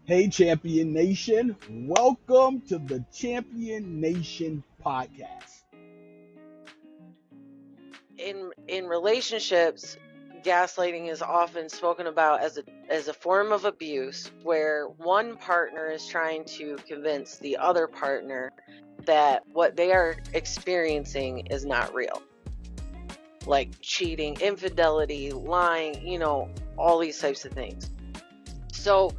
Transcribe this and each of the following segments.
Hey, Champion Nation. Welcome to the Champion Nation podcast. In relationships, gaslighting is often spoken about as a form of abuse where one partner is trying to convince the other partner that what they are experiencing is not real. Like cheating, infidelity, lying, all these types of things. So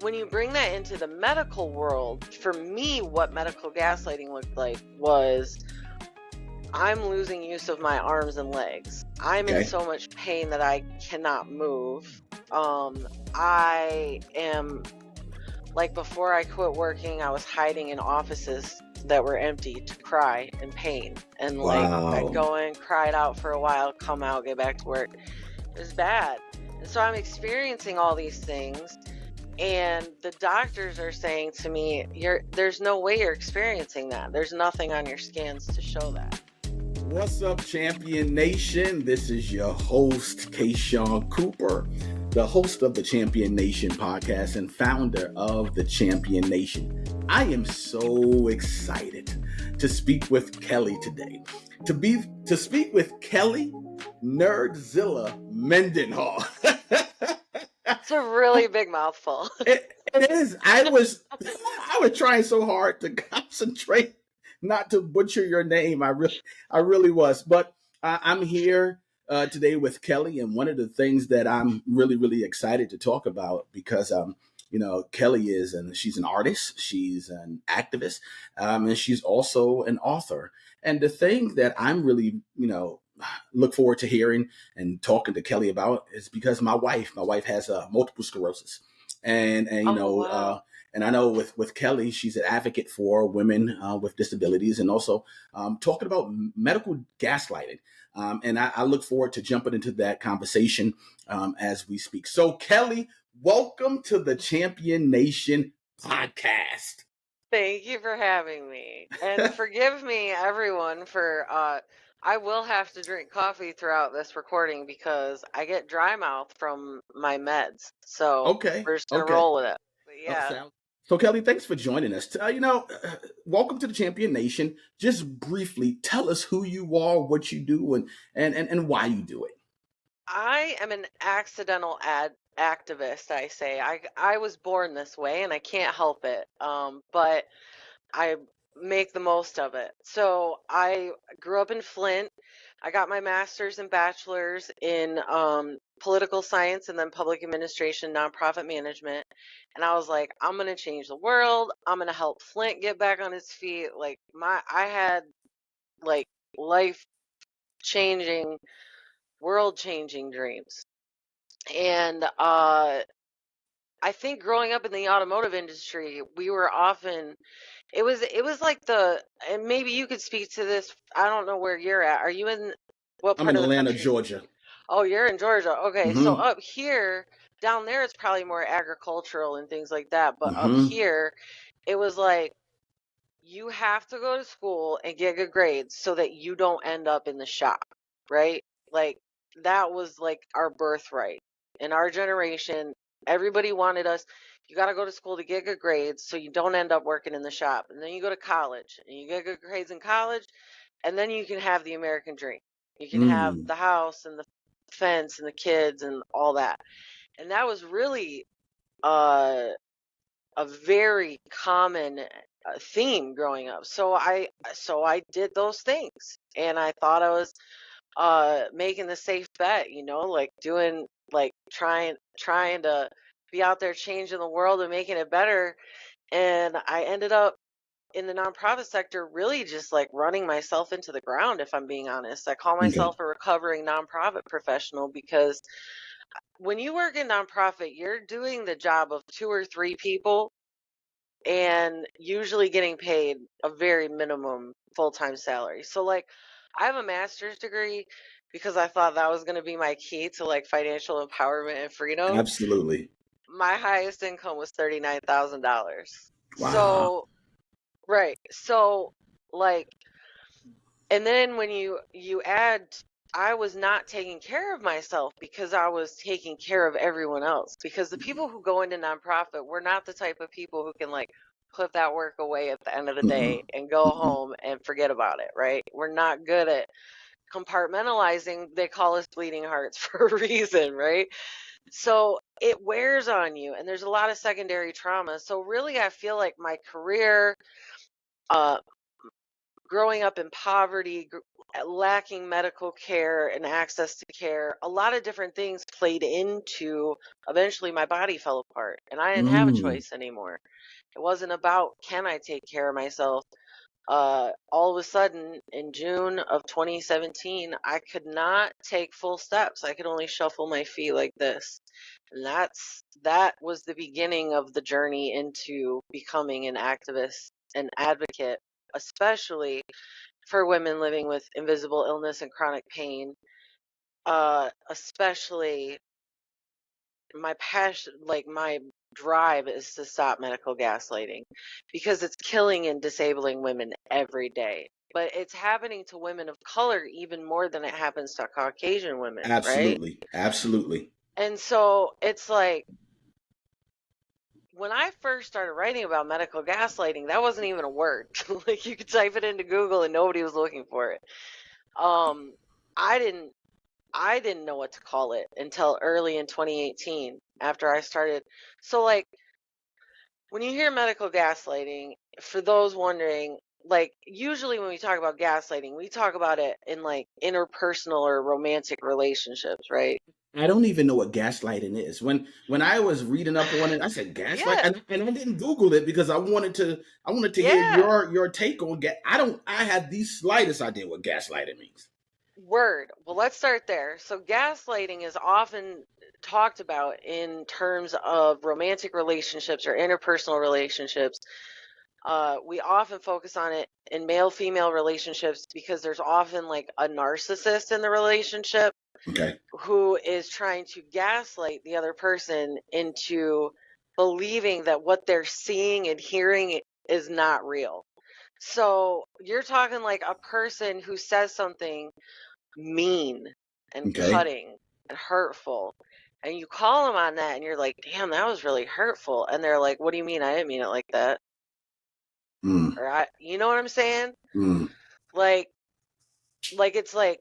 when you bring that into the medical world, for me, what medical gaslighting looked like was I'm losing use of my arms and legs. I'm in so much pain that I cannot move. I am, like, before I quit working, I was hiding in offices that were empty to cry in pain. And I'd go in, cry it out for a while, come out, get back to work. It was bad. And so I'm experiencing all these things. And the doctors are saying to me, there's no way you're experiencing that. There's nothing on your scans to show that. What's up, Champion Nation? This is your host, Kayshawn Cooper, the host of the Champion Nation podcast and founder of the Champion Nation. I am so excited to speak with Kelly today. To speak with Kelly Nerdzilla Mendenhall. It's a really big mouthful. It is. I was trying so hard to concentrate not to butcher your name. I really was. But I'm here today with Kelly, and one of the things that I'm really excited to talk about because Kelly is, and she's an artist, she's an activist, and she's also an author. And the thing that I'm really look forward to hearing and talking to Kelly about is because my wife has multiple sclerosis, and Wow. and I know with Kelly, she's an advocate for women with disabilities, and also talking about medical gaslighting. And I look forward to jumping into that conversation as we speak. So, Kelly, welcome to the Champion Nation podcast. Thank you for having me. And forgive me, everyone, for I will have to drink coffee throughout this recording because I get dry mouth from my meds. So Okay, we're just gonna okay. roll with it. But yeah. So, Kelly, thanks for joining us. Welcome to the Champion Nation. Just briefly, tell us who you are, what you do, and why you do it. I am an accidental activist, I say. I was born this way and I can't help it. But I make the most of it. So I grew up in Flint. I got my master's and bachelor's in political science and then public administration, nonprofit management. And I was like, I'm gonna change the world. I'm gonna help Flint get back on his feet. I had like life changing, world changing dreams. And I think growing up in the automotive industry, we were often it was like and maybe you could speak to this. I don't know where you're at. Are you in what I'm part in of the Atlanta, country? Georgia. Oh, you're in Georgia. Okay. So Mm-hmm. up here, down there it's probably more agricultural and things like that, but up Mm-hmm. here it was like you have to go to school and get good grades so that you don't end up in the shop, right? Like that was like our birthright. In our generation, everybody wanted us, you got to go to school to get good grades so you don't end up working in the shop. And then you go to college and you get good grades in college, and then you can have the American dream. You can have Mm. the house and the fence and the kids and all that. And that was really uh a very common theme growing up. So I did those things, and I thought I was making the safe bet, like doing like trying to be out there changing the world and making it better. And I ended up in the nonprofit sector really just like running myself into the ground, if I'm being honest. I call Okay. myself a recovering nonprofit professional because when you work in nonprofit, you're doing the job of two or three people and usually getting paid a very minimum full-time salary. So like I have a master's degree because I thought that was going to be my key to like financial empowerment and freedom. Absolutely. My highest income was $39,000. Wow. So right. So like and then when you add I was not taking care of myself because I was taking care of everyone else. Because the people who go into nonprofit, we're not the type of people who can like put that work away at the end of the Mm-mm. day and go Mm-mm. home and forget about it, right? We're not good at compartmentalizing. They call us bleeding hearts for a reason, right? So it wears on you, and there's a lot of secondary trauma. So really, I feel like my career, uh, growing up in poverty, lacking medical care and access to care, a lot of different things played into eventually my body fell apart and I didn't have a Mm. choice anymore. It wasn't about can I take care of myself. All of a sudden in June of 2017, I could not take full steps. I could only shuffle my feet like this. And that was the beginning of the journey into becoming an activist and advocate, especially for women living with invisible illness and chronic pain. Especially my passion, like my drive is to stop medical gaslighting because it's killing and disabling women every day. But it's happening to women of color even more than it happens to Caucasian women, right? Absolutely. Absolutely. And so it's like when I first started writing about medical gaslighting, that wasn't even a word. Like you could type it into Google and nobody was looking for it. Um, I didn't I didn't know what to call it until early in 2018 after I started. So, like, when you hear medical gaslighting, for those wondering, like, usually when we talk about gaslighting, we talk about it in like interpersonal or romantic relationships, right? I don't even know what gaslighting is. When I was reading up on it, I said gaslight, Yeah, and I didn't Google it because I wanted to hear yeah. your take on gas. I had the slightest idea what gaslighting means. Word. Well, let's start there. So, gaslighting is often talked about in terms of romantic relationships or interpersonal relationships. We often focus on it in male female relationships because there's often like a narcissist in the relationship Okay. who is trying to gaslight the other person into believing that what they're seeing and hearing is not real. So you're talking like a person who says something mean and Okay. cutting and hurtful. And you call them on that and you're like, damn, that was really hurtful. And they're like, what do you mean? I didn't mean it like that. Mm. Or you know what I'm saying? Mm. Like, it's like,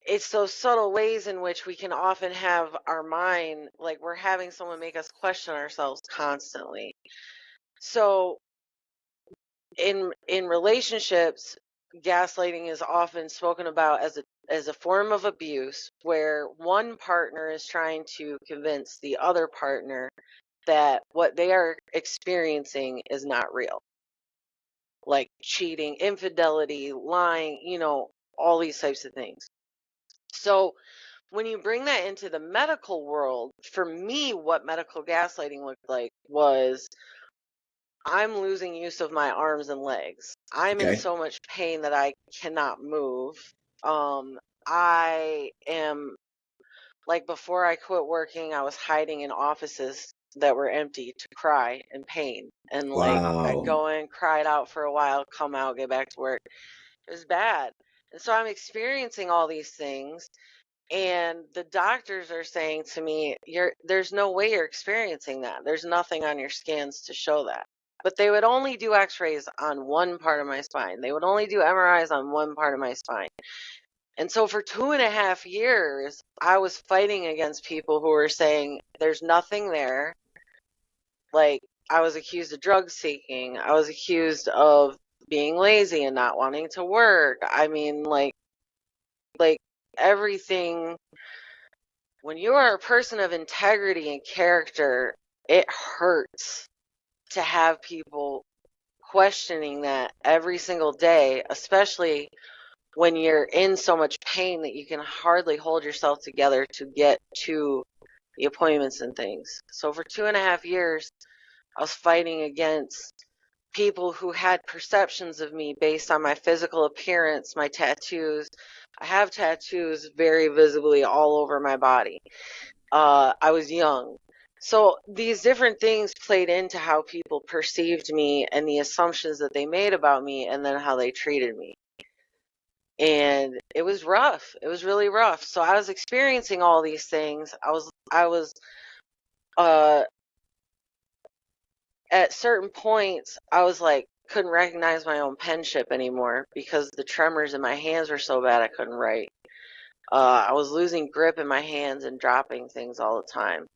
it's those subtle ways in which we can often have our mind, like we're having someone make us question ourselves constantly. So in relationships, gaslighting is often spoken about as a form of abuse where one partner is trying to convince the other partner that what they are experiencing is not real, like cheating, infidelity, lying, all these types of things. So when you bring that into the medical world, for me, what medical gaslighting looked like was I'm losing use of my arms and legs. I'm in Okay. so much pain that I cannot move. I am like before I quit working, I was hiding in offices that were empty to cry in pain. And like I'd Wow. go in, cry it out for a while, come out, get back to work. It was bad. And so I'm experiencing all these things. And the doctors are saying to me, there's no way you're experiencing that. There's nothing on your scans to show that. But they would only do x-rays on one part of my spine. They would only do MRIs on one part of my spine. And so for 2.5 years, I was fighting against people who were saying there's nothing there. Like I was accused of drug seeking. I was accused of being lazy and not wanting to work. I mean, like everything. When you are a person of integrity and character, it hurts to have people questioning that every single day, especially when you're in so much pain that you can hardly hold yourself together to get to the appointments and things. So for 2.5 years, I was fighting against people who had perceptions of me based on my physical appearance, my tattoos. I have tattoos very visibly all over my body. I was young. So these different things played into how people perceived me and the assumptions that they made about me and then how they treated me. and it was rough. It was really rough. So I was experiencing all these things. I was uh at certain points I was like couldn't recognize my own penmanship anymore because the tremors in my hands were so bad I couldn't write. I was losing grip in my hands and dropping things all the time.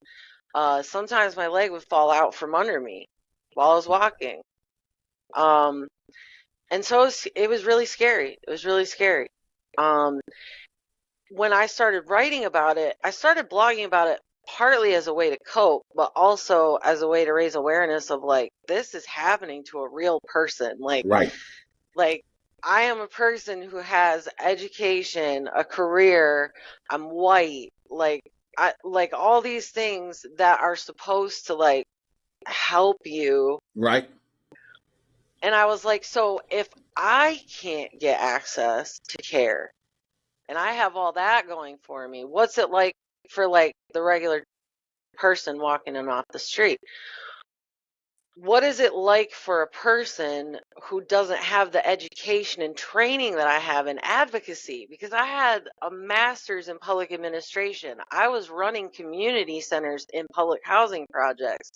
Sometimes my leg would fall out from under me while I was walking. Um, and so it was really scary. It was really scary. Um, when I started writing about it, I started blogging about it partly as a way to cope, but also as a way to raise awareness of like, this is happening to a real person. Right. Like I am a person who has education, a career, I'm white, I like all these things that are supposed to like help you. Right. And I was like, so if I can't get access to care and I have all that going for me, what's it like for like the regular person walking in off the street? What is it like for a person who doesn't have the education and training that I have in advocacy? Because I had a master's in public administration. I was running community centers in public housing projects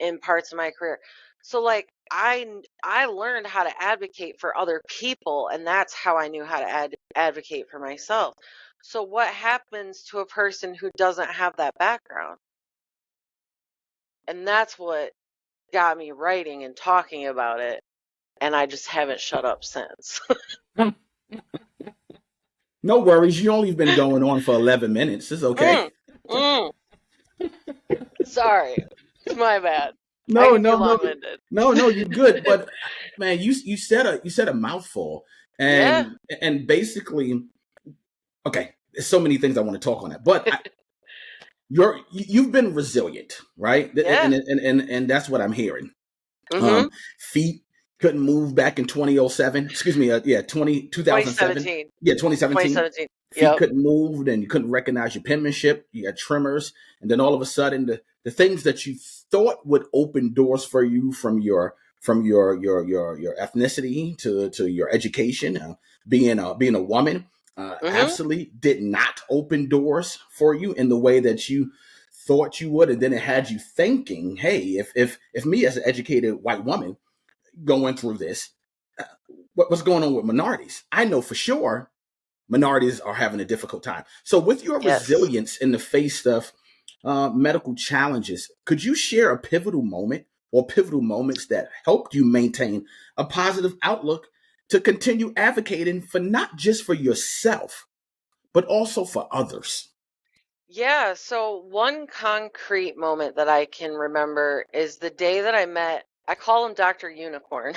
in parts of my career. So like I learned how to advocate for other people, and that's how I knew how to advocate for myself. So what happens to a person who doesn't have that background? And that's what got me writing and talking about it, and I just haven't shut up since. No worries. You only been going on for 11 minutes. It's okay. mm, mm, sorry, it's my bad. I No, can be no, no, long-winded. no, no. You're good. But man, you said a mouthful, Yeah, and basically, okay. There's so many things I want to talk on that, but you've been resilient, right? yeah. And that's what I'm hearing. Mm-hmm. Feet couldn't move back in 2007. Excuse me. Yeah, 2007. 2017. Yeah, 2017. 2017. Feet Yep. couldn't move, and you couldn't recognize your penmanship. You had tremors, and then all of a sudden, the things that you thought would open doors for you from your ethnicity to your education, being a woman, Mm-hmm. absolutely did not open doors for you in the way that you thought you would, and then it had you thinking, hey, if me as an educated white woman going through this, uh, what's going on with minorities? I know for sure minorities are having a difficult time. So, with your Yes. resilience in the face of medical challenges, could you share a pivotal moment or pivotal moments that helped you maintain a positive outlook to continue advocating for not just for yourself, but also for others? Yeah, so one concrete moment that I can remember is the day that I call him Dr. Unicorn.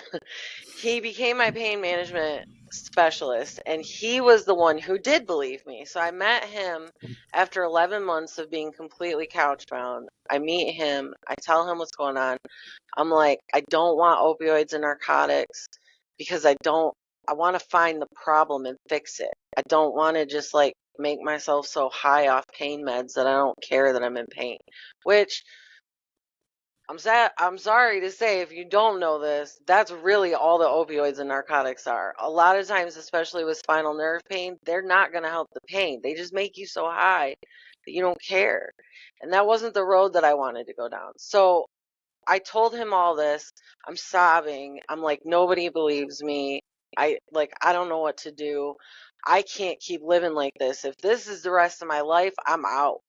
He became my pain management specialist, and he was the one who did believe me. So I met him after 11 months of being completely couch-bound. I meet him, I tell him what's going on. I'm like, I don't want opioids and narcotics because I want to find the problem and fix it. I don't want to just like make myself so high off pain meds that I don't care that I'm in pain. Which I'm sorry to say, if you don't know this, that's really all the opioids and narcotics are. A lot of times, especially with spinal nerve pain, they're not going to help the pain. They just make you so high that you don't care. And that wasn't the road that I wanted to go down. So I told him all this. I'm sobbing. I'm like, nobody believes me. I don't know what to do. I can't keep living like this. If this is the rest of my life, I'm out.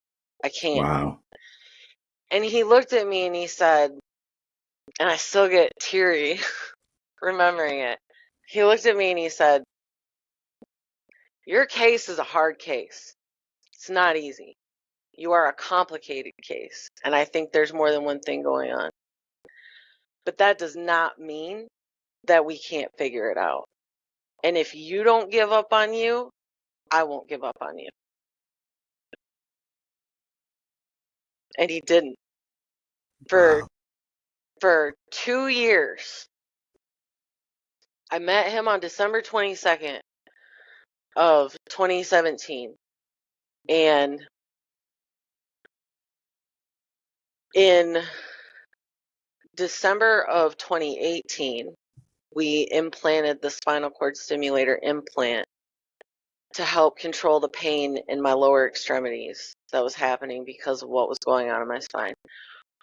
I can't. Wow. And he looked at me and he said, and I still get teary remembering it. He looked at me and he said, your case is a hard case. It's not easy. You are a complicated case. And I think there's more than one thing going on. But that does not mean that we can't figure it out. And if you don't give up on you, I won't give up on you. And he didn't. For Wow. for 2 years. I met him on December 22nd of 2017. And in December of 2018, we implanted the spinal cord stimulator implant to help control the pain in my lower extremities that was happening because of what was going on in my spine.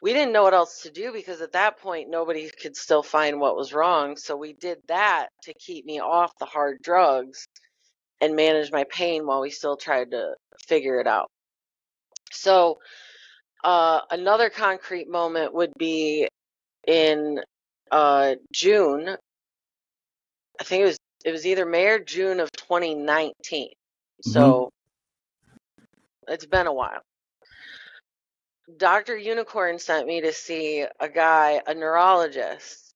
We didn't know what else to do because at that point nobody could still find what was wrong. So we did that to keep me off the hard drugs and manage my pain while we still tried to figure it out. So another concrete moment would be in June. I think it was either May or June of 2019. Mm-hmm. So it's been a while. Dr. Unicorn sent me to see a guy, a neurologist,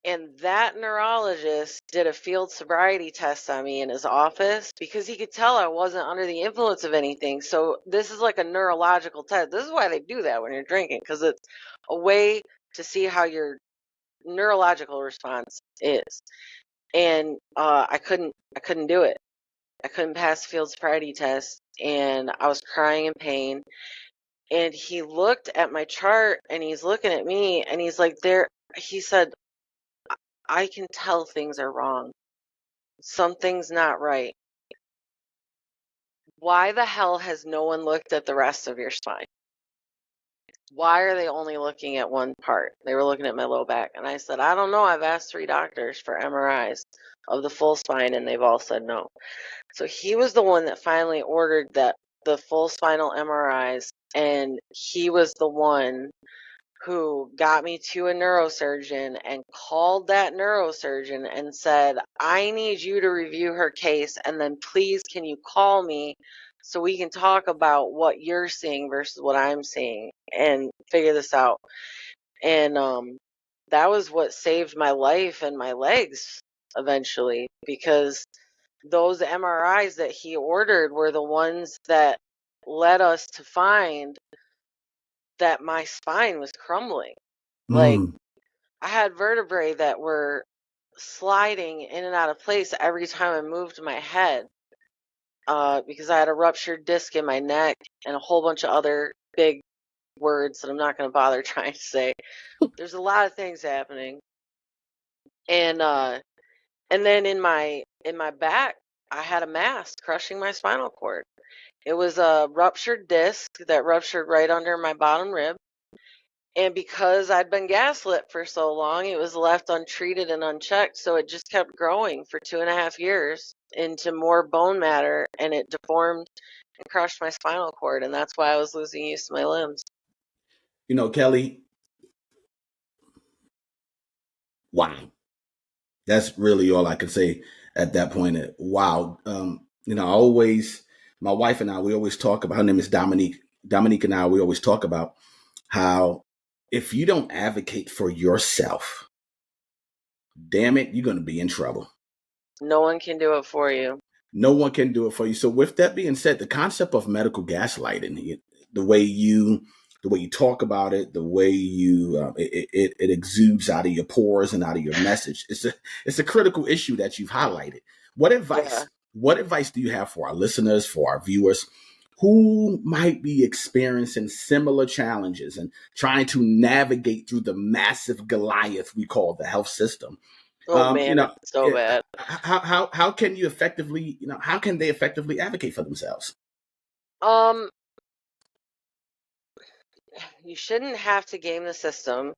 and that neurologist did a field sobriety test on me in his office because he could tell I wasn't under the influence of anything. So this is like a neurological test. This is why they do that when you're drinking, because it's a way to see how your neurological response is. And I couldn't do it. I couldn't pass the field sobriety test, and I was crying in pain. And he looked at my chart, and he's looking at me, and he's like, he said, I can tell things are wrong. Something's not right. Why the hell has no one looked at the rest of your spine? Why are they only looking at one part? They were looking at my low back. And I said, I don't know. I've asked 3 doctors for MRIs of the full spine, and they've all said no. So he was the one that finally ordered the full spinal MRIs, and he was the one who got me to a neurosurgeon and called that neurosurgeon and said, I need you to review her case, and then please can you call me so we can talk about what you're seeing versus what I'm seeing and figure this out. And that was what saved my life and my legs eventually, because those MRIs that he ordered were the ones that led us to find that my spine was crumbling. Like, Mm. I had vertebrae that were sliding in and out of place every time I moved my head, because I had a ruptured disc in my neck and a whole bunch of other big words that I'm not going to bother trying to say. There's a lot of things happening. And then in my back, I had a mass crushing my spinal cord. It was a ruptured disc that ruptured right under my bottom rib. And because I'd been gaslit for so long, it was left untreated and unchecked. So it just kept growing for 2.5 years into more bone matter, and it deformed and crushed my spinal cord. And that's why I was losing use of my limbs. You know, Kelly, wow. That's really all I can say at that point. Wow. You know, my wife and I, we always talk about, her name is Dominique. Dominique and I, we always talk about how if you don't advocate for yourself, damn it, you're going to be in trouble. No one can do it for you. No one can do it for you. So with that being said, the concept of medical gaslighting, the way you talk about it, the way it exudes out of your pores and out of your message, it's a critical issue that you've highlighted. What Yeah. advice do you have for our listeners, for our viewers who might be experiencing similar challenges and trying to navigate through the massive Goliath we call the health system? Oh You man, know, it's so bad. how can you effectively, how can they effectively advocate for themselves? Um, you shouldn't have to game the system,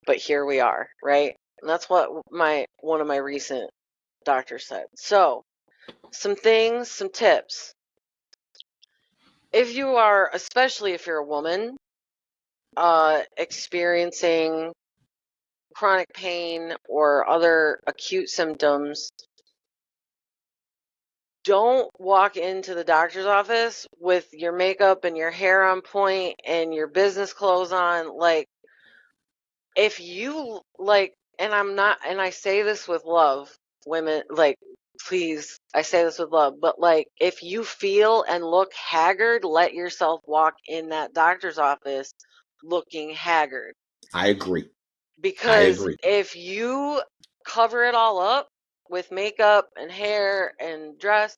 but here we are, right? And that's what one of my recent doctors said. So, some things, some tips. If you are, especially if you're a woman, experiencing chronic pain or other acute symptoms, don't walk into the doctor's office with your makeup and your hair on point and your business clothes on. Like, if you like, and I say this with love, women, like, please, I say this with love, but like, if you feel and look haggard, let yourself walk in that doctor's office looking haggard. I agree. I Because agree. if you cover it all up with makeup and hair and dress,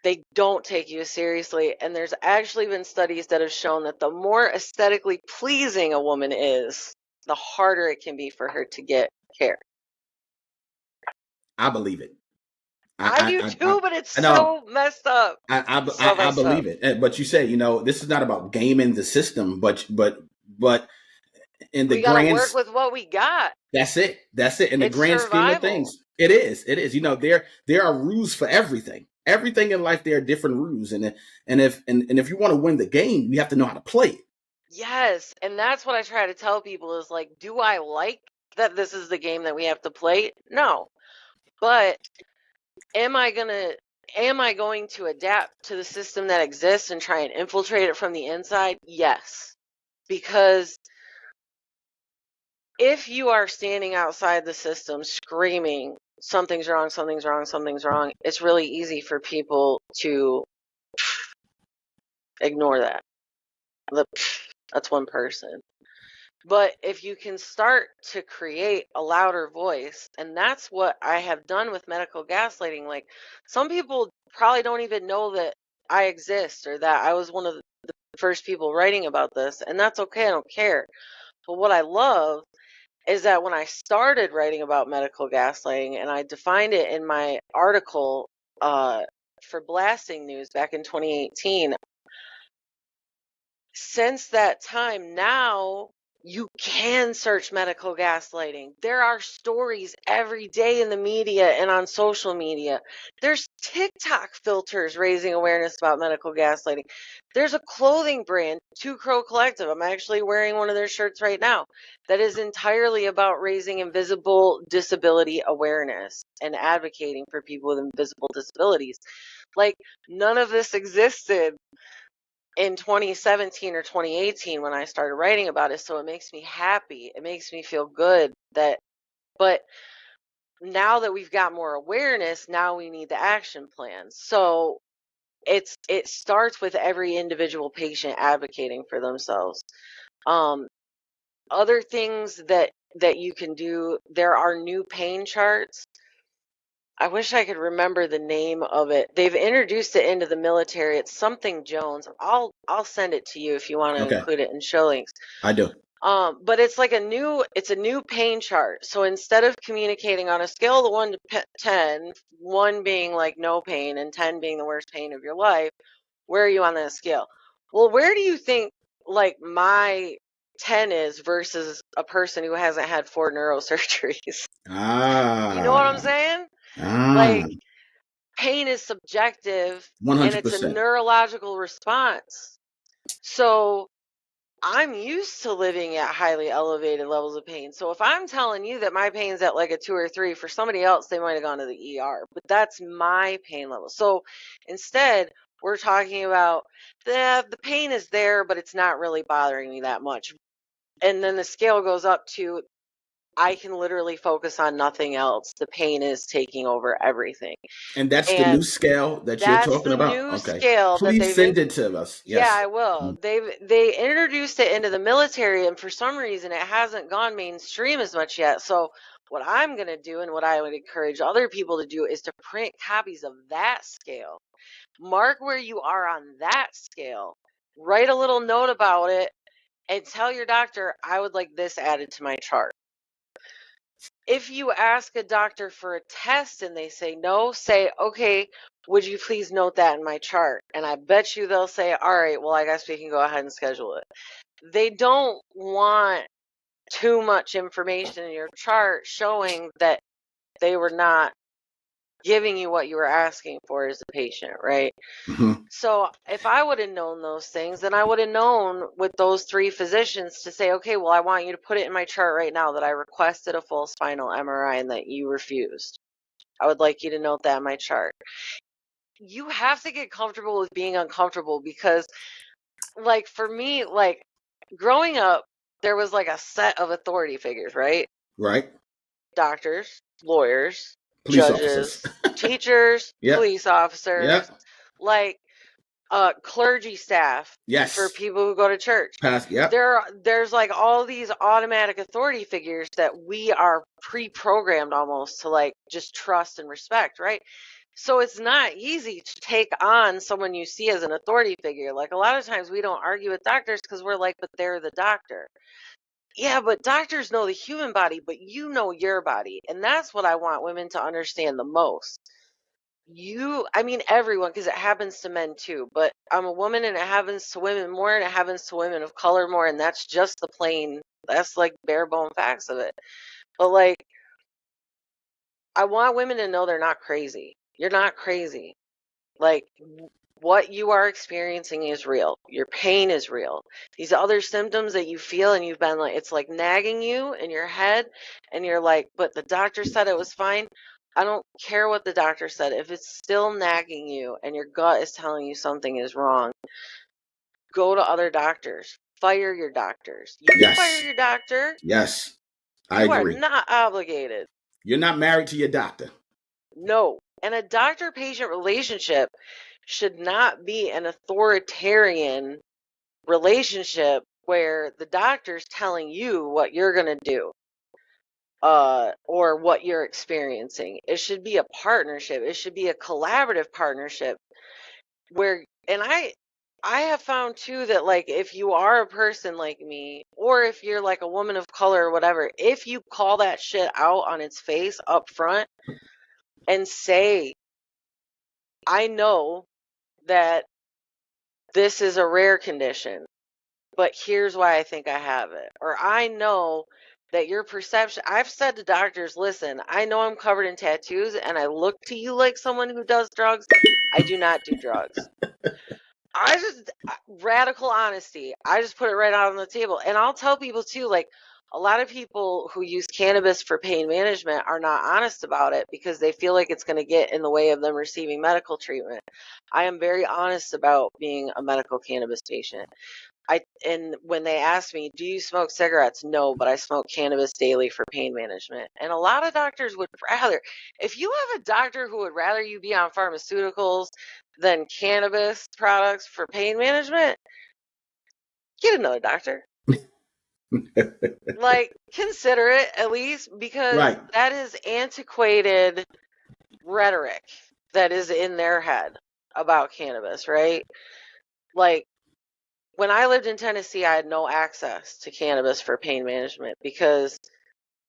they don't take you seriously. And there's actually been studies that have shown that the more aesthetically pleasing a woman is, the harder it can be for her to get care. I believe it. I do too, but it's I know. so messed up. So I messed up. believe it. But you said, this is not about gaming the system, but in the We got to grand, work with what we got. that's it. That's it. In the It's grand scheme of survival. things, it is. It is. There are rules for everything. Everything in life, there are different rules, and if you want to win the game, you have to know how to play it. Yes, and that's what I try to tell people is like, do I like that this is the game that we have to play? No. But am I going to adapt to the system that exists and try and infiltrate it from the inside? Yes. Because if you are standing outside the system screaming, something's wrong, something's wrong, something's wrong, it's really easy for people to ignore that. That's one person. But if you can start to create a louder voice, and that's what I have done with medical gaslighting, like some people probably don't even know that I exist or that I was one of the first people writing about this, and that's okay, I don't care. But what I love is that when I started writing about medical gaslighting, and I defined it in my article for Blasting News back in 2018, since that time, now you can search medical gaslighting. There are stories every day in the media and on social media. There's TikTok filters raising awareness about medical gaslighting. There's a clothing brand, Two Crow Collective. I'm actually wearing one of their shirts right now that is entirely about raising invisible disability awareness and advocating for people with invisible disabilities. Like, none of this existed in 2017 or 2018 when I started writing about it. So it makes me happy. It makes me feel good but now that we've got more awareness, now we need the action plans. So it starts with every individual patient advocating for themselves. Other things that you can do, there are new pain charts. I wish I could remember the name of it. They've introduced it into the military. It's something Jones. I'll send it to you if you want to Okay, include it in show links. I do. But it's like a new pain chart. So instead of communicating on a scale of 1 to 10, 1 being like no pain and 10 being the worst pain of your life, where are you on that scale? Well, where do you think like my 10 is versus a person who hasn't had 4 neurosurgeries? You know what I'm Ah, saying? ah, Like, pain is subjective one and hundred it's a percent. neurological response. So I'm used to living at highly elevated levels of pain. So if I'm telling you that my pain's at like a 2 or 3, for somebody else, they might have gone to the ER, but that's my pain level. So instead, we're talking about the pain is there, but it's not really bothering me that much. And then the scale goes up to I can literally focus on nothing else. The pain is taking over everything. And that's the And new scale that you're that's talking the about. new Okay, scale that please send it to us. yeah, Yes. I will. They introduced it into the military, and for some reason it hasn't gone mainstream as much yet. So what I'm going to do and what I would encourage other people to do is to print copies of that scale. Mark where you are on that scale. Write a little note about it and tell your doctor, I would like this added to my chart. If you ask a doctor for a test and they say no, say, okay, would you please note that in my chart? And I bet you they'll say, all right, well, I guess we can go ahead and schedule it. They don't want too much information in your chart showing that they were not giving you what you were asking for as a patient, right? Mm-hmm. So if I would have known those things, then I would have known with those 3 physicians to say, okay, well, I want you to put it in my chart right now that I requested a full spinal MRI and that you refused. I would like you to note that in my chart. You have to get comfortable with being uncomfortable because, like, for me, like, growing up, there was like a set of authority figures, right? Right. Doctors, lawyers, Police officers. judges, teachers, Yep. police officers, Yep. like clergy staff for Yes. people who go to church. Pass. Yep. There's like all these automatic authority figures that we are pre-programmed almost to like just trust and respect, right? So it's not easy to take on someone you see as an authority figure. Like a lot of times we don't argue with doctors because we're like, but they're the doctor. Yeah, but doctors know the human body, but you know your body. And that's what I want women to understand the most. I mean, everyone, because it happens to men too, but I'm a woman and it happens to women more and it happens to women of color more. And that's just that's like bare bone facts of it. But like, I want women to know they're not crazy. You're not crazy. Like, what you are experiencing is real. Your pain is real. These other symptoms that you feel and you've been like, it's like nagging you in your head, and you're like, but the doctor said it was fine. I don't care what the doctor said. If it's still nagging you and your gut is telling you something is wrong, go to other doctors. Fire your doctors. You can fire Yes. your doctor. Yes. I You are agree. not obligated. You're not married to your doctor. No. And a doctor-patient relationship should not be an authoritarian relationship where the doctor's telling you what you're going to do or what you're experiencing. It should be a partnership. It should be a collaborative partnership where, and I have found too that like if you are a person like me, or if you're like a woman of color or whatever, if you call that shit out on its face up front and say, I know that this is a rare condition, but here's why I think I have it. Or I know that your perception, I've said to doctors, listen, I know I'm covered in tattoos and I look to you like someone who does drugs. I do not do drugs. Radical honesty. I just put it right out on the table. And I'll tell people too, like, a lot of people who use cannabis for pain management are not honest about it because they feel like it's going to get in the way of them receiving medical treatment. I am very honest about being a medical cannabis patient. And when they ask me, do you smoke cigarettes? No, but I smoke cannabis daily for pain management. And a lot of doctors would rather, if you have a doctor who would rather you be on pharmaceuticals than cannabis products for pain management, get another doctor. Like, consider it at least, because Right. that is antiquated rhetoric that is in their head about cannabis, right? Like, when I lived in Tennessee, I had no access to cannabis for pain management because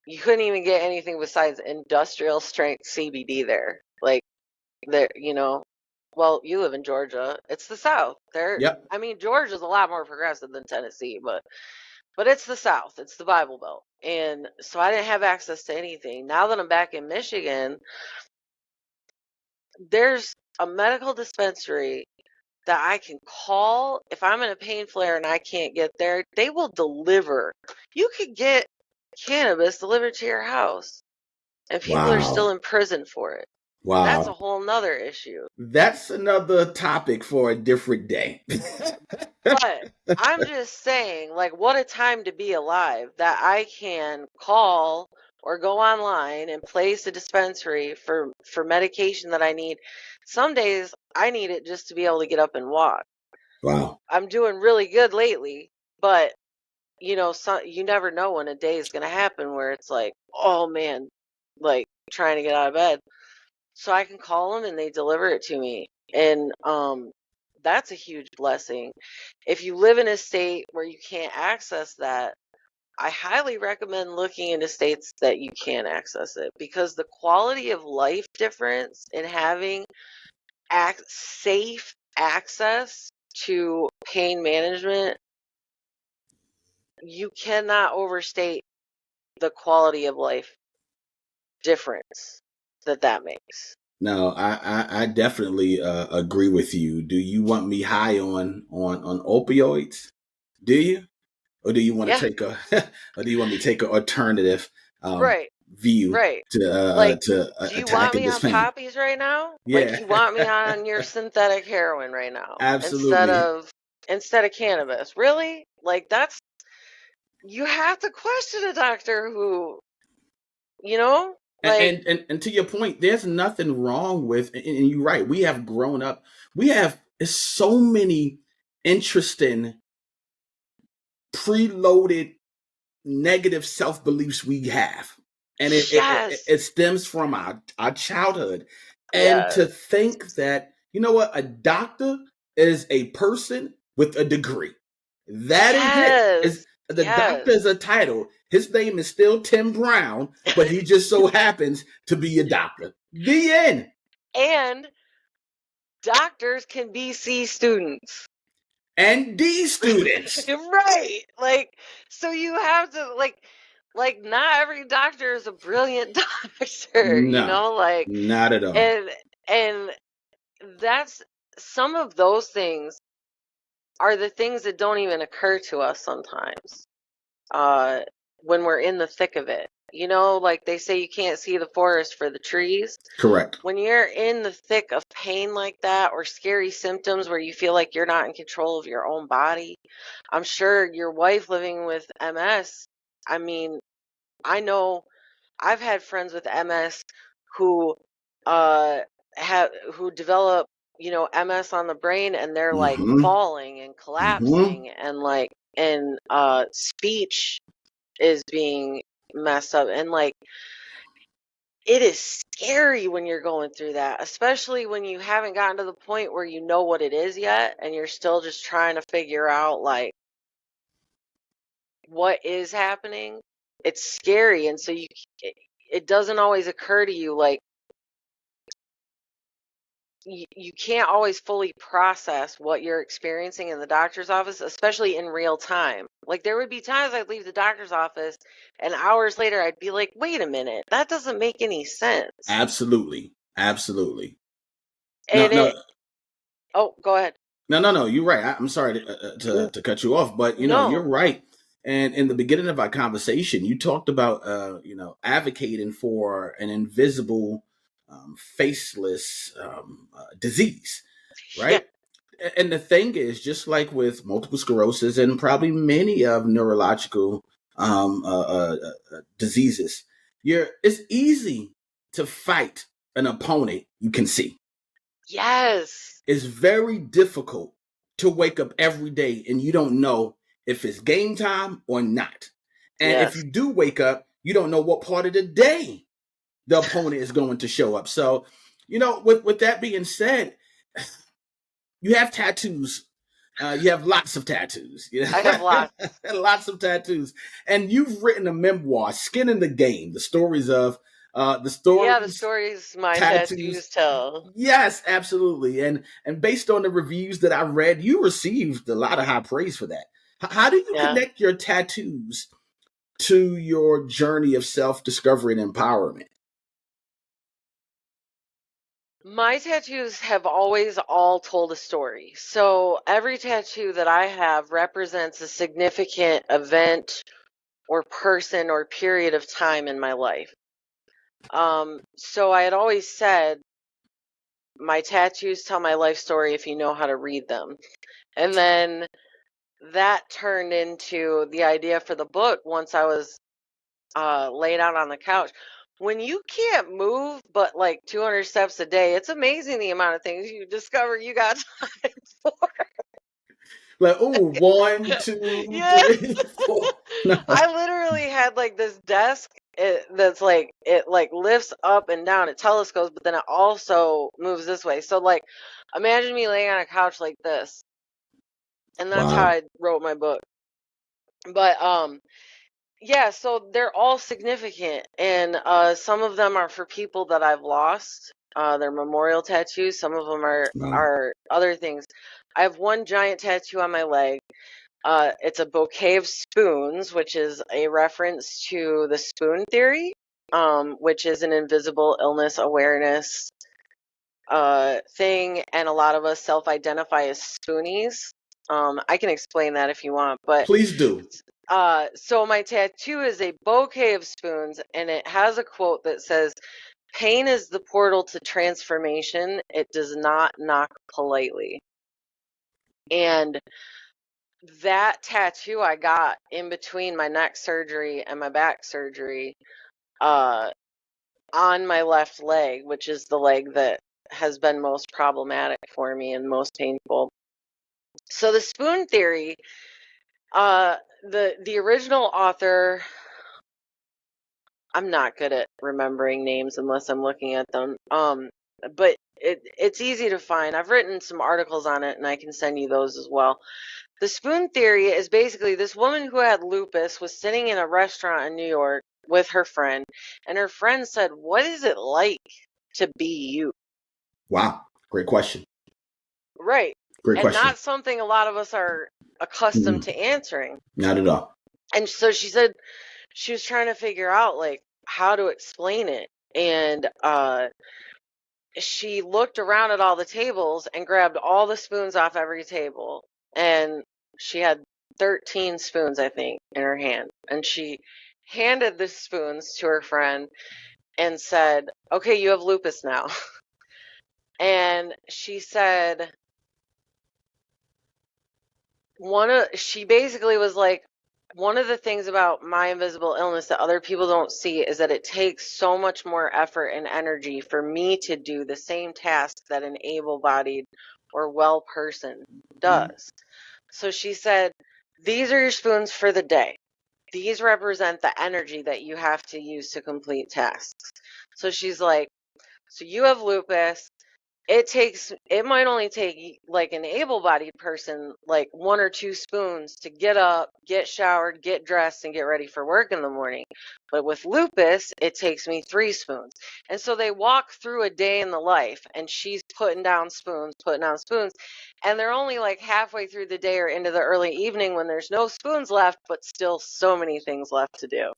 you couldn't even get anything besides industrial strength CBD there. Like, there, well, you live in Georgia. It's the South. Yep. I mean, Georgia's a lot more progressive than Tennessee, but it's the South. It's the Bible Belt. And so I didn't have access to anything. Now that I'm back in Michigan, there's a medical dispensary that I can call if I'm in a pain flare and I can't get there. They will deliver. You could get cannabis delivered to your house, and people are still Wow. in prison for it. That's a Wow. whole nother issue. That's another topic for a different day. But I'm just saying, like, what a time to be alive that I can call or go online and place a dispensary for medication that I need. Some days I need it just to be able to get up and walk. Wow. I'm doing really good lately, but you never know when a day is going to happen where it's like, oh man, like trying to get out of bed. So I can call them and they deliver it to me. And that's a huge blessing. If you live in a state where you can't access that, I highly recommend looking into states that you can access it, because the quality of life difference in having safe access to pain management, you cannot overstate the quality of life difference that makes. No, I definitely agree with you. Do you want me high on opioids? Do you, or do you want to Yeah, take a, or do you want me to take an alternative right, view right. Like, to do you want attacking me this on pain? poppies right now? Like, Yeah, you want me on your synthetic heroin right now absolutely. instead of cannabis? Really? Like, you have to question a doctor who, like, And to your point, there's nothing wrong with, and you're right. We have grown up. We have so many interesting preloaded negative self beliefs we have, and yes, it stems from our childhood. And to yes, think that, you know what, a doctor is a person with a degree. That is it. Is yes, the doctor yes. is a title. His name is still Tim Brown, but he just so happens to be a doctor. The end. And doctors can be C students. And D students. Right. Like, so you have to, not every doctor is a brilliant doctor, No, like, not at all. and that's, some of those things are the things that don't even occur to us sometimes, uh, when we're in the thick of it. Like they say you can't see the forest for the trees. Correct. When you're in the thick of pain like that, or scary symptoms where you feel like you're not in control of your own body, I'm sure your wife living with MS, I mean, I know I've had friends with MS who uh who develop, MS on the brain, and they're like Mm-hmm. falling and Mm-hmm. collapsing, and speech is being messed up, and like, it is scary when you're going through that, especially when you haven't gotten to the point where you know what it is yet, and you're still just trying to figure out like what is happening. It's scary, and so it doesn't always occur to you, like, you can't always fully process what you're experiencing in the doctor's office, especially in real time. Like, there would be times I'd leave the doctor's office and hours later I'd be like, wait a minute, that doesn't make any sense. Absolutely. Absolutely. No, And no, oh, go ahead. no. You're right. I'm sorry to cut you off, but you're No. right. And in the beginning of our conversation, you talked about advocating for an invisible, faceless disease, Yeah. right? And the thing is, just like with multiple sclerosis and probably many of neurological diseases, it's easy to fight an opponent you can see. Yes. It's very difficult to wake up every day and you don't know if it's game time or not. And if Yes. you do wake up, you don't know what part of the day the opponent is going to show up. So, with that being said, you have tattoos. You have lots of tattoos. I have lots. Lots of tattoos. And you've written a memoir, Skin in the Game, the Yeah, the stories, stories my tattoos. tattoos tell. Yes, absolutely. And based on the reviews that I read, you received a lot of high praise for that. How do you Yeah. connect your tattoos to your journey of self-discovery and empowerment? My tattoos have always all told a story. So every tattoo that I have represents a significant event or person or period of time in my life. So I had always said my tattoos tell my life story if you know how to read them. And then that turned into the idea for the book once I was laid out on the couch. When you can't move but like 200 steps a day, it's amazing the amount of things you discover you got time for. Like, oh, one, two, Yeah. three, four. No. I literally had like this desk that's like, it like lifts up and down, it telescopes, but then it also moves this way. So like, imagine me laying on a couch like this, and that's how Wow. I wrote my book. But yeah, so they're all significant, and some of them are for people that I've lost. They're memorial tattoos. Some of them Wow. are other things. I have one giant tattoo on my leg. It's a bouquet of spoons, which is a reference to the spoon theory, which is an invisible illness awareness thing, and a lot of us self-identify as spoonies. I can explain that if you want, but Please do. so my tattoo is a bouquet of spoons, and it has a quote that says, "Pain is the portal to transformation. It does not knock politely." And that tattoo I got in between my neck surgery and my back surgery, uh, on my left leg, which is the leg that has been most problematic for me and most painful. So the spoon theory, uh, the original author, I'm not good at remembering names unless I'm looking at them. But it's easy to find. I've written some articles on it, and I can send you those as well. The spoon theory is basically this woman who had lupus was sitting in a restaurant in New York with her friend, and her friend said, "What is it like to be you?" Wow. Great question. Right. Great And question. not something a lot of us are accustomed Mm-mm. to answering. Not at all. And so she said she was trying to figure out like how to explain it. And she looked around at all the tables and grabbed all the spoons off every table. And she had 13 spoons, I think, in her hand. And she handed the spoons to her friend and said, "Okay, you have lupus now." And she said, she basically was like, one of the things about my invisible illness that other people don't see is that it takes so much more effort and energy for me to do the same task that an able-bodied or well person does. So she said, these are your spoons for the day. These represent the energy that you have to use to complete tasks. So she's like, so you have lupus. It might only take like an able-bodied person like 1 or 2 spoons to get up, get showered, get dressed, and get ready for work in the morning. But with lupus, it takes me 3 spoons. And so they walk through a day in the life, and she's putting down spoons, and they're only like halfway through the day or into the early evening when there's no spoons left, but still so many things left to do.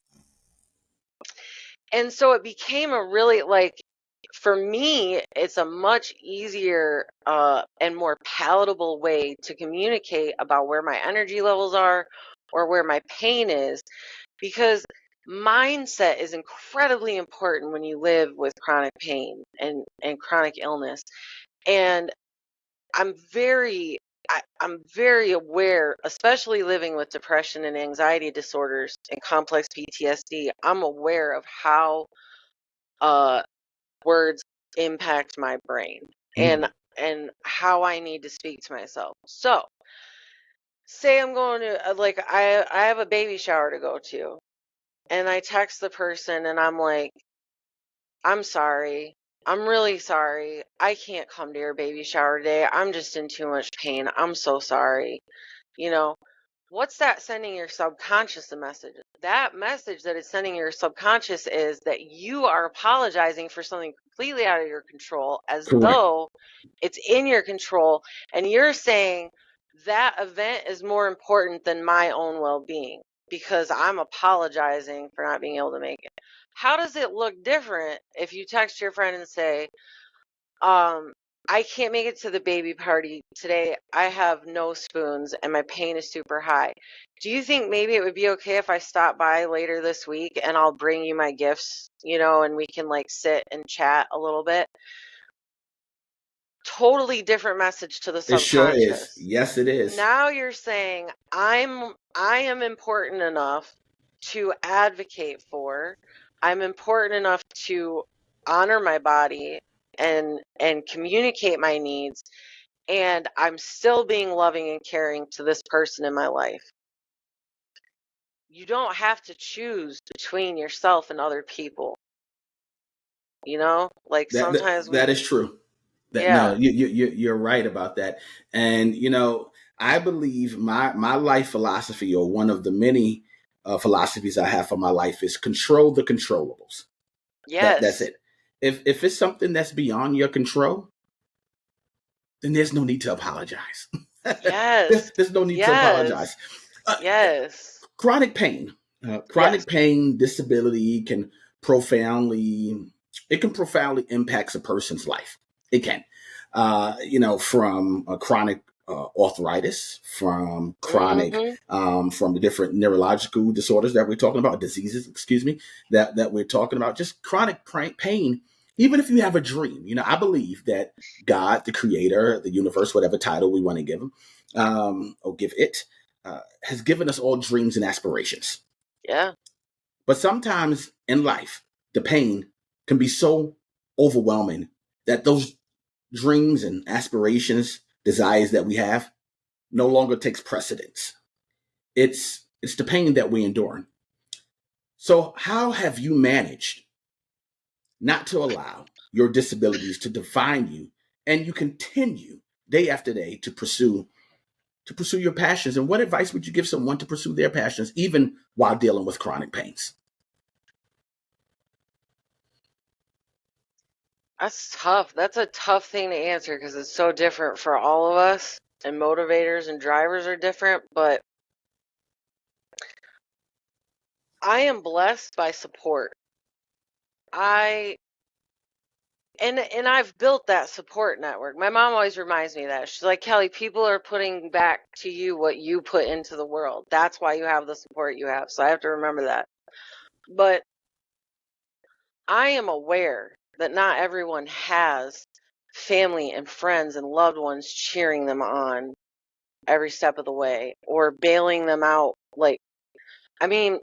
And so it became a really like, for me, it's a much easier and more palatable way to communicate about where my energy levels are or where my pain is, because mindset is incredibly important when you live with chronic pain and chronic illness. And I'm very I'm very aware, especially living with depression and anxiety disorders and complex PTSD. I'm aware of how uh, words impact my brain Mm. and how I need to speak to myself. So, say I'm going to like I have a baby shower to go to, and I text the person and I'm like, "I'm sorry. I'm really sorry. I can't come to your baby shower today. I'm just in too much pain. I'm so sorry." You know, what's that sending your subconscious a message? That message that it's sending your subconscious is that you are apologizing for something completely out of your control, as Correct. though it's in your control. And you're saying that event is more important than my own well-being because I'm apologizing for not being able to make it. How does it look different if you text your friend and say, um, I can't make it to the baby party today. I have no spoons and my pain is super high. Do you think maybe it would be okay if I stop by later this week and I'll bring you my gifts, and we can like sit and chat a little bit? Totally different message to the It sure is. subconscious. Yes, it is. Now you're saying I am important enough to advocate for. I'm important enough to honor my body and communicate my needs, and I'm still being loving and caring to this person in my life. You don't have to choose between yourself and other people. Like That that, sometimes that is true. That no, yeah, you're right about that. And I believe my life philosophy, or one of the many philosophies I have for my life, is control the controllables. That's yes, it. If it's something that's beyond your control, then there's no need to apologize. yes, There's no need to apologize. yes, Uh, yes, Chronic pain, yes, disability profoundly profoundly impacts a person's life. It can, from a chronic arthritis, from chronic, mm-hmm, from the different neurological disorders that we're talking about, diseases, excuse me, that we're talking about, just chronic pain. Even if you have a dream, I believe that God, the creator, the universe, whatever title we want to give him, or give it, has given us all dreams and aspirations. yeah, But sometimes in life, the pain can be so overwhelming that those dreams and aspirations, desires that we have, no longer takes precedence. It's the pain that we endure. So how have you managed not to allow your disabilities to define you, and you continue day after day to pursue your passions? And what advice would you give someone to pursue their passions even while dealing with chronic pains? That's tough. That's a tough thing to answer because it's so different for all of us, and motivators and drivers are different. But I am blessed by support. I and I've built that support network. My mom always reminds me of that. She's like, Kelly, people are putting back to you what you put into the world. That's why you have the support you have. So I have to remember that. But I am aware that not everyone has family and friends and loved ones cheering them on every step of the way or bailing them out. Like, I mean,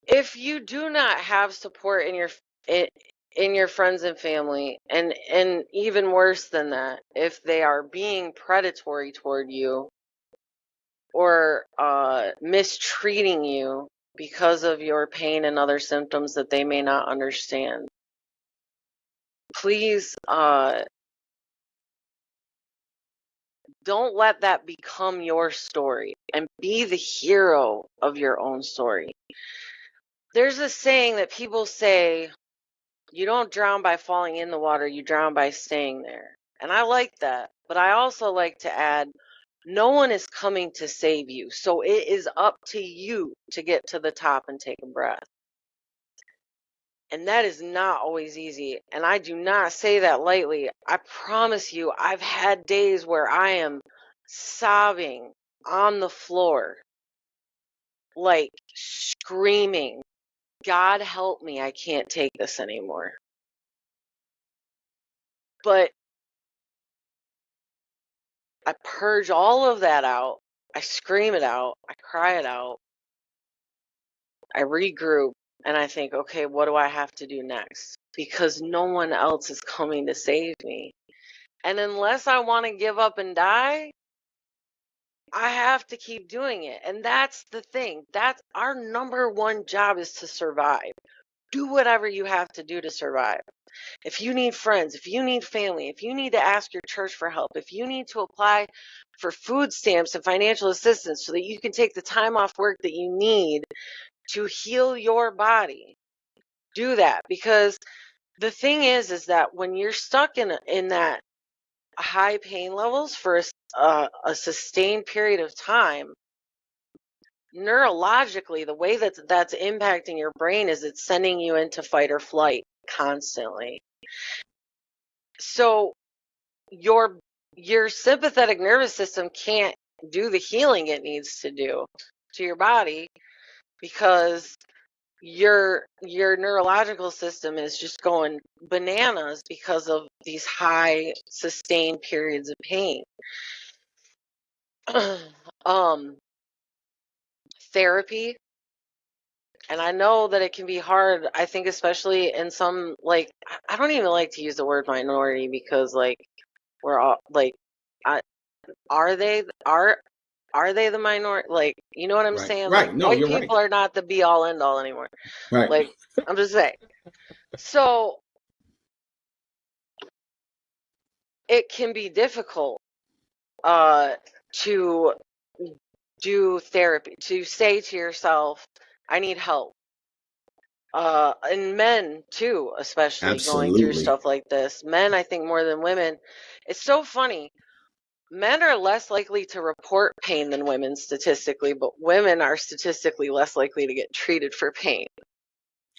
if you do not have support in your friends and family, and even worse than that, if they are being predatory toward you or mistreating you because of your pain and other symptoms that they may not understand, please don't let that become your story, and be the hero of your own story. There's a saying that people say, you don't drown by falling in the water, you drown by staying there. And I like that. But I also like to add, no one is coming to save you. So it is up to you to get to the top and take a breath. And that is not always easy. And I do not say that lightly. I promise you, I've had days where I am sobbing on the floor, like screaming, God help me, I can't take this anymore. But I purge all of that out. I scream it out. I cry it out. I regroup and I think, okay, what do I have to do next? Because no one else is coming to save me. And unless I want to give up and die, I have to keep doing it. And that's the thing. That's our number one job, is to survive. Do whatever you have to do to survive. If you need friends, if you need family, if you need to ask your church for help, if you need to apply for food stamps and financial assistance so that you can take the time off work that you need to heal your body, do that. Because the thing is that when you're stuck in that high pain levels for a sustained period of time, neurologically, the way that's impacting your brain is it's sending you into fight or flight constantly. So your sympathetic nervous system can't do the healing it needs to do to your body, because your neurological system is just going bananas because of these high sustained periods of pain. Therapy, and I know that it can be hard, I think, especially in some, like, I don't even like to use the word minority, because like we're all like, are they the minority? Like, you know what I'm Right. saying? Like, Right. No, white you're right. people are not the be all end all anymore. Right. Like, I'm just saying. So it can be difficult to do therapy, to say to yourself, I need help. And men too, especially going through Absolutely. stuff like this. Men, I think, more than women. It's so funny. Men are less likely to report pain than women statistically, but women are statistically less likely to get treated for pain.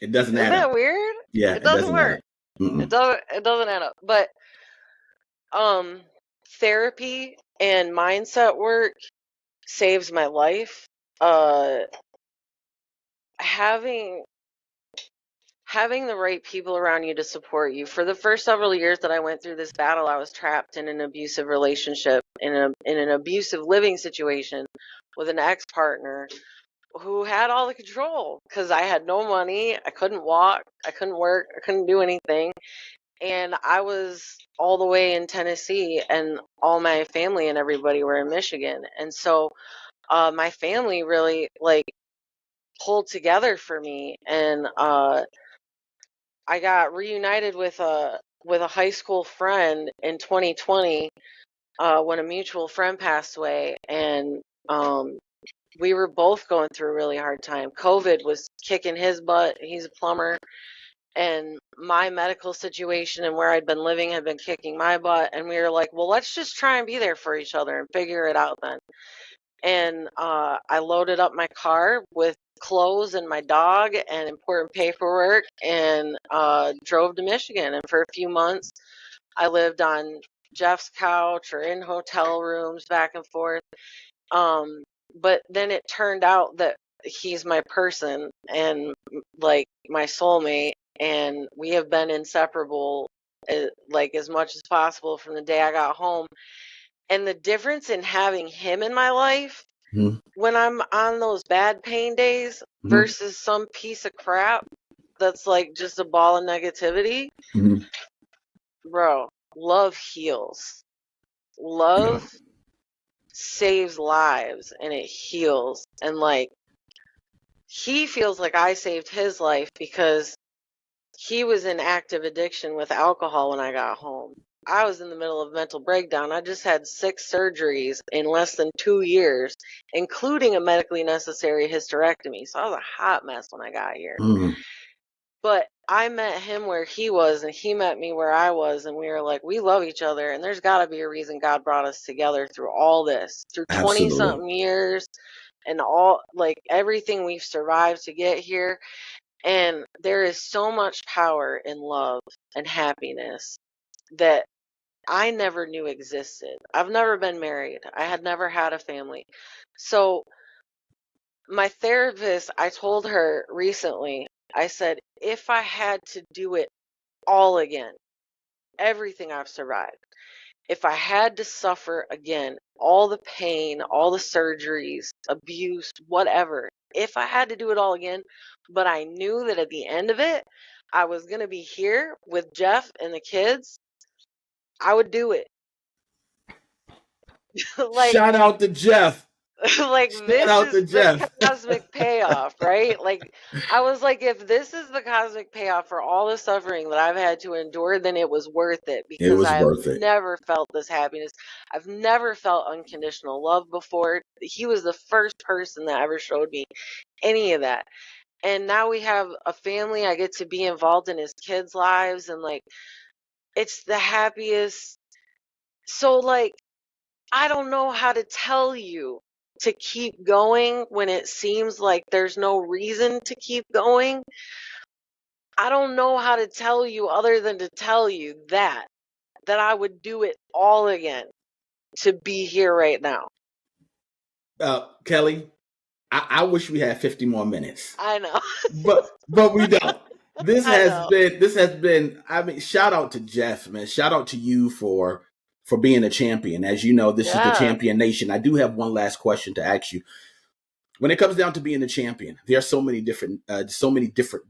It doesn't Isn't add up. that weird? Yeah, It it doesn't doesn't add work. up. Mm-mm. It doesn't add up. But therapy and mindset work saves my life. Having the right people around you to support you. For the first several years that I went through this battle, I was trapped in an abusive relationship, in an abusive living situation with an ex-partner who had all the control, because I had no money, I couldn't walk, I couldn't work, I couldn't do anything. And I was all the way in Tennessee, and all my family and everybody were in Michigan. And so my family really, like, pulled together for me, and I got reunited with a high school friend in 2020 when a mutual friend passed away, and we were both going through a really hard time. COVID was kicking his butt. He's a plumber. And my medical situation and where I'd been living had been kicking my butt. And we were like, well, let's just try and be there for each other and figure it out then. And I loaded up my car with clothes and my dog and important paperwork and drove to Michigan. And for a few months, I lived on Jeff's couch or in hotel rooms back and forth. But then it turned out that he's my person and like my soulmate, and we have been inseparable like as much as possible from the day I got home. And the difference in having him in my life Mm-hmm. when I'm on those bad pain days Mm-hmm. versus some piece of crap that's like just a ball of negativity, Mm-hmm. bro, love heals. Love saves lives and it heals. And like, he feels like I saved his life because he was in active addiction with alcohol when I got home. I was in the middle of mental breakdown. I just had 6 surgeries in less than 2 years, including a medically necessary hysterectomy. So I was a hot mess when I got here. Mm-hmm. But I met him where he was, and he met me where I was, and we were like, we love each other, and there's got to be a reason God brought us together through all this, through 20-something years, and all, like, everything we've survived to get here. And there is so much power in love and happiness that I never knew existed. I've never been married. I had never had a family. So my therapist, I told her recently, I said, if I had to do it all again, everything I've survived, if I had to suffer again, all the pain, all the surgeries, abuse, whatever, if I had to do it all again, but I knew that at the end of it, I was going to be here with Jeff and the kids, I would do it. Like, Shout out to Jeff. like Shout this out is to the Jeff. cosmic payoff, right? Like, I was like, if this is the cosmic payoff for all the suffering that I've had to endure, then it was worth it, It because was I have worth it. never felt this happiness. I've never felt unconditional love before. He was the first person that ever showed me any of that. And now we have a family. I get to be involved in his kids' lives, and like, it's the happiest. So like, I don't know how to tell you to keep going when it seems like there's no reason to keep going. I don't know how to tell you other than to tell you that I would do it all again to be here right now. Kelly, I wish we had 50 more minutes, I know. but we don't. I know. This has been. I mean, shout out to Jeff, man. Shout out to you for being a champion. As you know, this is the Yeah. Champion Nation. I do have one last question to ask you. When it comes down to being a champion, there are so many different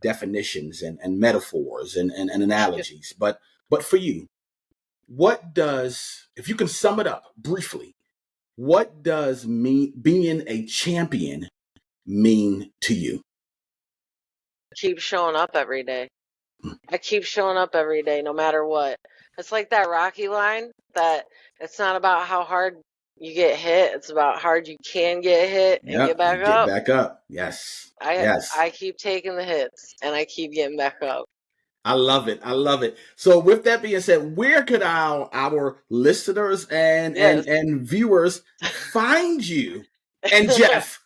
definitions and metaphors and analogies. But for you, what does, if you can sum it up briefly, what does being a champion mean to you? Keep showing up every day. I keep showing up every day, no matter what. It's like that Rocky line that it's not about how hard you get hit, it's about how hard you can get hit and get Yep, back and get up. back up. Yes, I yes. I keep taking the hits and I keep getting back up. I love it. I love it. So, with that being said, where could our listeners Yes. and viewers find you and Jeff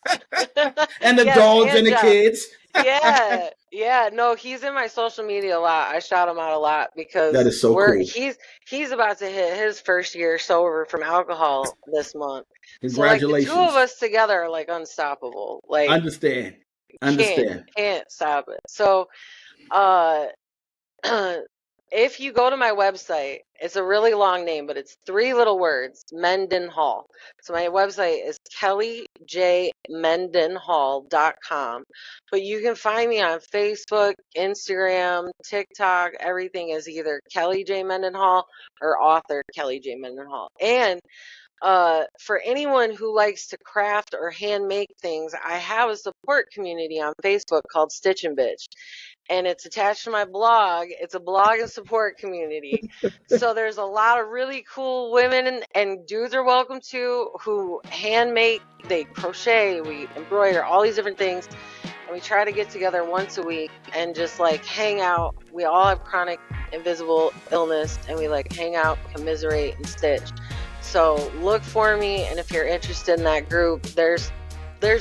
and the Yes, dogs and and the Jeff. kids? Yeah. Yeah. No, he's in my social media a lot. I shout him out a lot That because is so cool. he's about to hit his first year sober from alcohol this month. So like the two of Congratulations. us together are like unstoppable. Like, Understand. can't you Understand. can't stop it. So uh if you go to my website, it's a really long name, but it's 3 little words, Mendenhall. So my website is kellyjmendenhall.com. But you can find me on Facebook, Instagram, TikTok. Everything is either Kelly J. Mendenhall or author Kelly J. Mendenhall. And For anyone who likes to craft or hand make things, I have a support community on Facebook called Stitch and Bitch, and it's attached to my blog. It's a blog and support community. So there's a lot of really cool women and dudes are welcome to, who hand make, they crochet, we embroider, all these different things. And we try to get together once a week and just like hang out. We all have chronic invisible illness, and we like hang out, commiserate, and stitch. So look for me, and if you're interested in that group, there's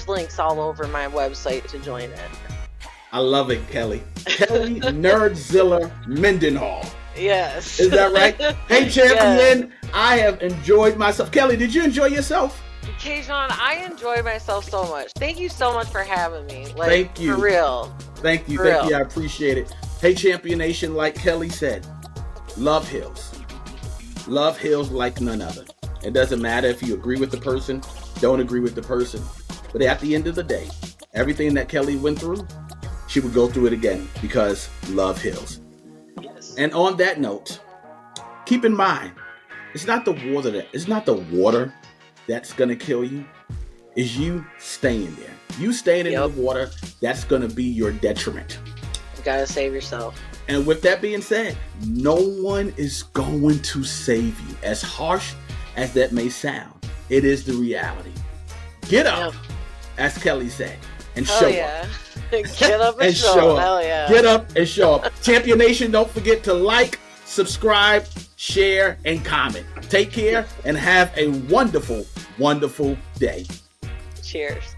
links all over my website to join it. I love it, Kelly. Kelly Nerdzilla Mendenhall. Yes. Is that right? Hey, champion, yes. I have enjoyed myself. Kelly, did you enjoy yourself? Keijon, I enjoyed myself so much. Thank you so much for having me. Like, thank you. For real. Thank you. Thank you. I appreciate it. Hey, Champion Nation, like Kelly said, love heals. Love heals like none other. It doesn't matter if you agree with the person, don't agree with the person. But at the end of the day, everything that Kelly went through, she would go through it again because love heals. Yes. And on that note, keep in mind, it's not the water that's going to kill you. Is you staying there. You staying in the water, that's going to be your detriment. You got to save yourself. And with that being said, no one is going to save you. As harsh as that may sound, it is the reality. Get up, as Kelly said, and show up. Get up and show up. Hell yeah. Get up and show up. Champion Nation, don't forget to like, subscribe, share, and comment. Take care and have a wonderful, wonderful day. Cheers.